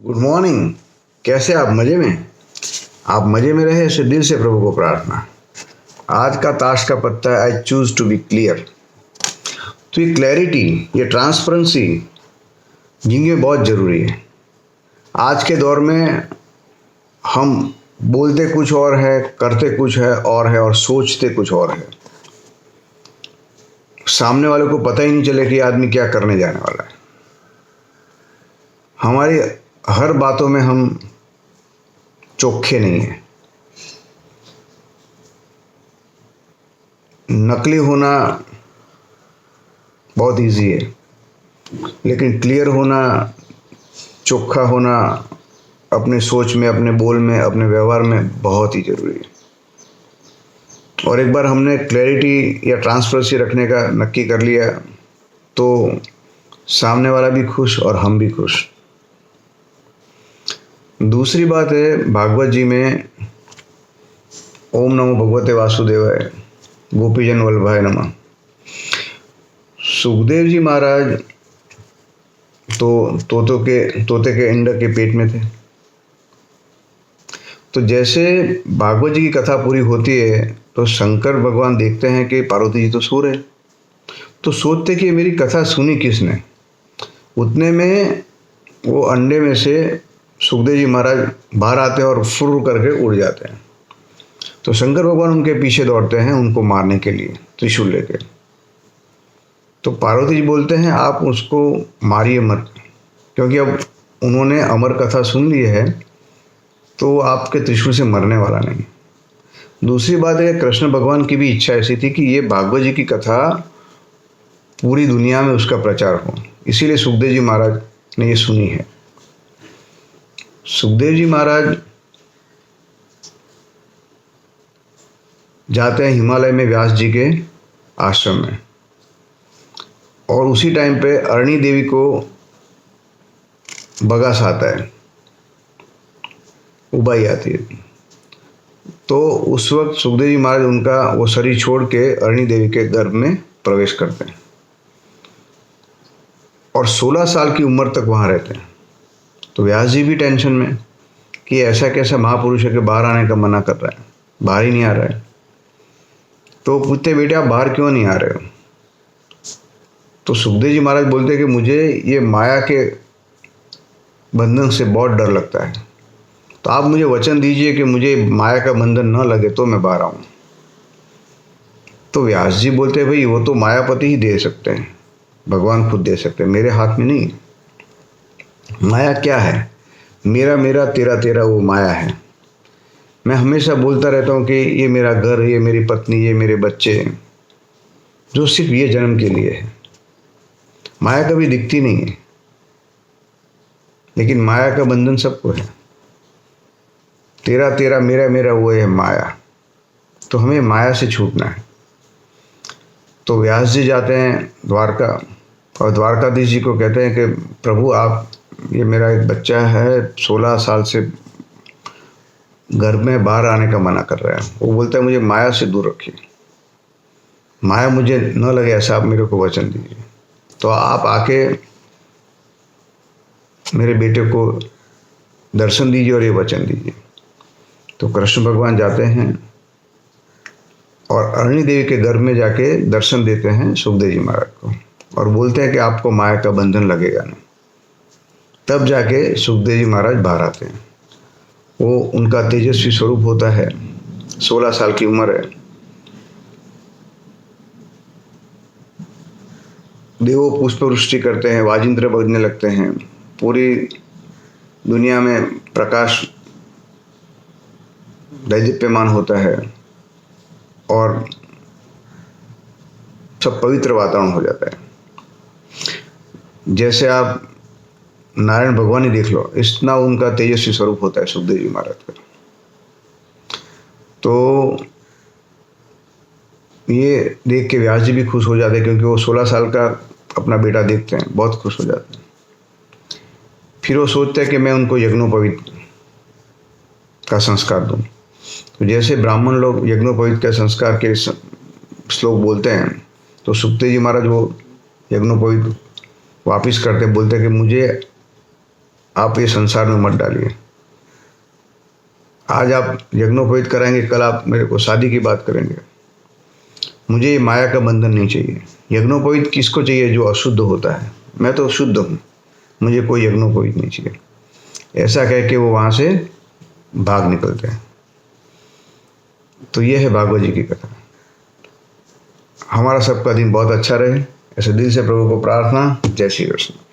Good morning. कैसे आप मज़े में? आप मज़े में रहे ऐसे दिल से प्रभु को प्रार्थना। आज का ताश का पत्ता है I choose to be clear. तो ये क्लैरिटी, ये ट्रांसपेरेंसी जिंदगी में बहुत ज़रूरी है। आज के दौर में हम बोलते कुछ और है, करते कुछ है और सोचते कुछ और है। सामने वाले को पता ही नहीं चले कि आदमी क्या करने जाने वाला है। हमारी हर बातों में हम चोखे नहीं हैं। नकली होना बहुत इजी है, लेकिन क्लियर होना, चोखा होना अपने सोच में, अपने बोल में, अपने व्यवहार में बहुत ही ज़रूरी है। और एक बार हमने क्लैरिटी या ट्रांसपेरेंसी रखने का नक्की कर लिया तो सामने वाला भी खुश और हम भी खुश। दूसरी बात है, भागवत जी में ओम नमो भगवते वासुदेवाय गोपीजन वल्लभाय नमः। सुखदेव जी महाराज तो तोते के अंडे के पेट में थे। तो जैसे भागवत जी की कथा पूरी होती है तो शंकर भगवान देखते हैं कि पार्वती जी तो सो रहे, तो सोचते कि मेरी कथा सुनी किसने। उतने में वो अंडे में से सुखदेव जी महाराज बाहर आते हैं और फुर्र करके उड़ जाते हैं। तो शंकर भगवान उनके पीछे दौड़ते हैं उनको मारने के लिए त्रिशूल लेके। तो पार्वती जी बोलते हैं आप उसको मारिए मत, क्योंकि अब उन्होंने अमर कथा सुन ली है तो आपके त्रिशूल से मरने वाला नहीं। दूसरी बात है, कृष्ण भगवान की भी इच्छा ऐसी थी कि ये भागवत जी की कथा पूरी दुनिया में उसका प्रचार हो, इसीलिए सुखदेव जी महाराज ने ये सुनी है। सुखदेव जी महाराज जाते हैं हिमालय में व्यास जी के आश्रम में, और उसी टाइम पे अरणी देवी को बगास आता है, उबाई आती है। तो उस वक्त सुखदेव जी महाराज उनका वो शरीर छोड़ के अरणी देवी के गर्भ में प्रवेश करते हैं और 16 साल की उम्र तक वहाँ रहते हैं। तो व्यास जी भी टेंशन में कि ऐसा कैसा महापुरुष है कि बाहर आने का मना कर रहा है, बाहर ही नहीं आ रहा है। तो पूछते बेटे आप बाहर क्यों नहीं आ रहे हो? तो सुखदेव जी महाराज बोलते हैं कि मुझे ये माया के बंधन से बहुत डर लगता है, तो आप मुझे वचन दीजिए कि मुझे माया का बंधन न लगे तो मैं बाहर आऊँ। तो व्यास जी बोलते हैं भाई वो तो मायापति ही दे सकते हैं, भगवान खुद दे सकते हैं, मेरे हाथ में नहीं। माया क्या है? मेरा मेरा तेरा तेरा वो माया है। मैं हमेशा बोलता रहता हूँ कि ये मेरा घर, ये मेरी पत्नी, ये मेरे बच्चे, जो सिर्फ ये जन्म के लिए है। माया कभी दिखती नहीं है, लेकिन माया का बंधन सबको है। तेरा तेरा मेरा मेरा वो है माया। तो हमें माया से छूटना है। तो व्यास जी जाते हैं द्वारका और द्वारकाधीश जी को कहते हैं कि प्रभु आप, ये मेरा एक बच्चा है 16 साल से घर में बाहर आने का मना कर रहा है। वो बोलता है मुझे माया से दूर रखिए, माया मुझे न लगे ऐसा आप मेरे को वचन दीजिए। तो आप आके मेरे बेटे को दर्शन दीजिए और ये वचन दीजिए। तो कृष्ण भगवान जाते हैं और अरणी देवी के गर्भ में जाके दर्शन देते हैं सुखदेव जी महाराज को और बोलते हैं कि आपको माया का बंधन लगेगा नहीं। तब जाके सुखदेव जी महाराज बाहर आते हैं। वो उनका तेजस्वी स्वरूप होता है, 16 साल की उम्र है। देवो पुष्पवृष्टि करते हैं, वाजिंत्र बजने लगते हैं, पूरी दुनिया में प्रकाश दैदीप्यमान होता है और सब पवित्र वातावरण हो जाता है। जैसे आप नारायण भगवान ही देख लो, इतना उनका तेजस्वी स्वरूप होता है सुखदेव जी महाराज का। तो ये देख के व्यास जी भी खुश हो जाते हैं, क्योंकि वो 16 साल का अपना बेटा देखते हैं, बहुत खुश हो जाते हैं। फिर वो सोचते हैं कि मैं उनको यज्ञोपवीत का संस्कार दूं। तो जैसे ब्राह्मण लोग यज्ञोपवीत के संस्कार के श्लोक बोलते हैं, तो सुखदेव जी महाराज वो यज्ञोपवीत वापिस करते, बोलते कि मुझे आप ये संसार में मत डालिए। आज आप यज्ञोपवीत कराएंगे, कल आप मेरे को शादी की बात करेंगे। मुझे ये माया का बंधन नहीं चाहिए। यज्ञोपवीत किसको चाहिए? जो अशुद्ध होता है। मैं तो शुद्ध हूँ, मुझे कोई यज्ञोपवीत नहीं चाहिए। ऐसा कह के वो वहाँ से भाग निकलते हैं। तो ये है भागवत जी की कथा। हमारा सबका दिन बहुत अच्छा रहे, ऐसे दिल से प्रभु को प्रार्थना। जय श्री कृष्ण।